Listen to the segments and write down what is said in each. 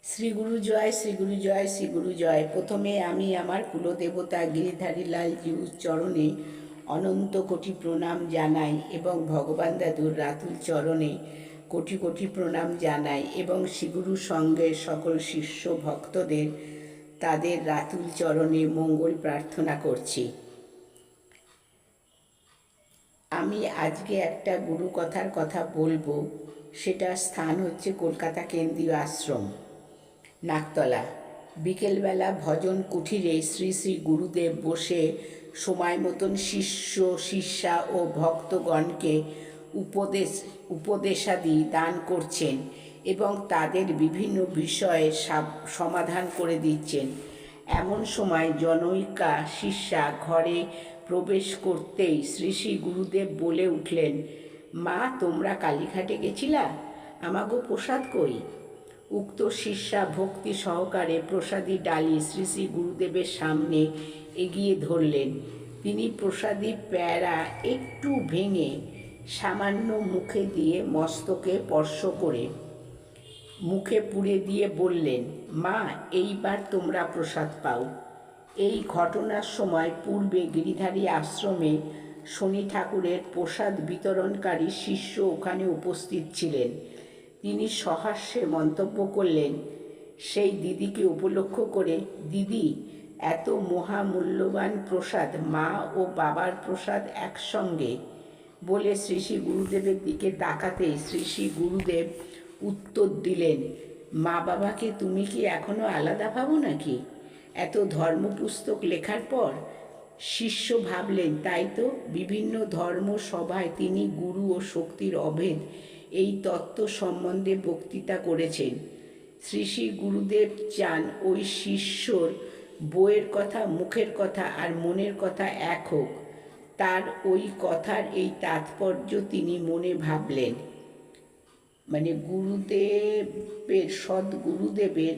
শ্রী গুরু জয়, শ্রী গুরু জয়, শ্রী গুরু জয়। প্রথমে আমি আমার কুলদেবতা গিরিধারী লালজিউ চরণে অনন্ত কোটি প্রণাম জানাই এবং ভগবান দাদুর রাতুল চরণে কোটি কোটি প্রণাম জানাই এবং শ্রীগুরুর সঙ্গে সকল শিষ্য ভক্তদের তাদের রাতুল চরণে মঙ্গল প্রার্থনা করছি। আমি আজকে একটা গুরু কথার কথা বলবো। সেটার স্থান হচ্ছে কলকাতা কেন্দ্রীয় আশ্রম, নাকতলা। বিকেলবেলা ভজন কুঠিরে শ্রী শ্রী গুরুদেব বসে সময় মতন শিষ্য শিষ্যা ও ভক্তগণকে উপদেশাদি দান করছেন এবং তাদের বিভিন্ন বিষয়ে সমাধান করে দিচ্ছেন। এমন সময় জনৈকা শিষ্যা ঘরে প্রবেশ করতেই শ্রী শ্রী গুরুদেব বলে উঠলেন, মা, তোমরা কালীঘাটে গেছিলা? আমাগো প্রসাদ কই? উক্ত শিষ্যা ভক্তি সহকারে প্রসাদী ডালি শ্রী শ্রী গুরুদেবের সামনে এগিয়ে ধরলেন। তিনি প্রসাদী প্যারা একটু ভেঙে সামান্য মুখে দিয়ে মস্তকে স্পর্শ করে মুখে পুরে দিয়ে বললেন, মা, এইবার তোমরা প্রসাদ পাও। এই ঘটনার সময় পূর্বে গিরিধারী আশ্রমে শনি ঠাকুরের প্রসাদ বিতরণকারী শিষ্য ওখানে উপস্থিত ছিলেন। তিনি সহাস্যে মন্তব্য করলেন, সেই দিদিকে উপলক্ষ করে, দিদি, এত মহামূল্যবান প্রসাদ, মা ও বাবার প্রসাদ একসঙ্গে? বলে শ্রী শ্রী গুরুদেবের দিকে তাকাতেই শ্রী শ্রী গুরুদেব উত্তর দিলেন, মা বাবাকে তুমি কি এখনো আলাদা ভাবো নাকি? এত ধর্মপুস্তক লেখার পর? শিষ্য ভাবলেন, তাই তো। বিভিন্ন ধর্ম সভায় তিনি গুরু ও শক্তির অভেদ এই তত্ত্ব সম্বন্ধে বক্তৃতা করেছেন। শ্রী শ্রী গুরুদেব চান ওই শিষ্যর বইয়ের কথা, মুখের কথা আর মনের কথা এক হোক। তার ওই কথার এই তাৎপর্য তিনি মনে ভাবলেন। মানে গুরুদেবের, সদ্গুরুদেবের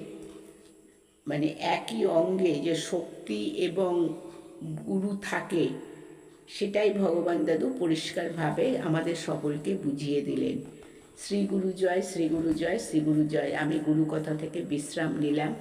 মানে একই অঙ্গে যে শক্তি এবং গুরু থাকে, সেটাই ভগবান দাদু পরিষ্কারভাবে আমাদের সকলকে বুঝিয়ে দিলেন। শ্রী গুরু জয়, শ্রী গুরু জয়, শ্রী গুরু জয়। আমি গুরু কথা থেকে বিশ্রাম নিলাম।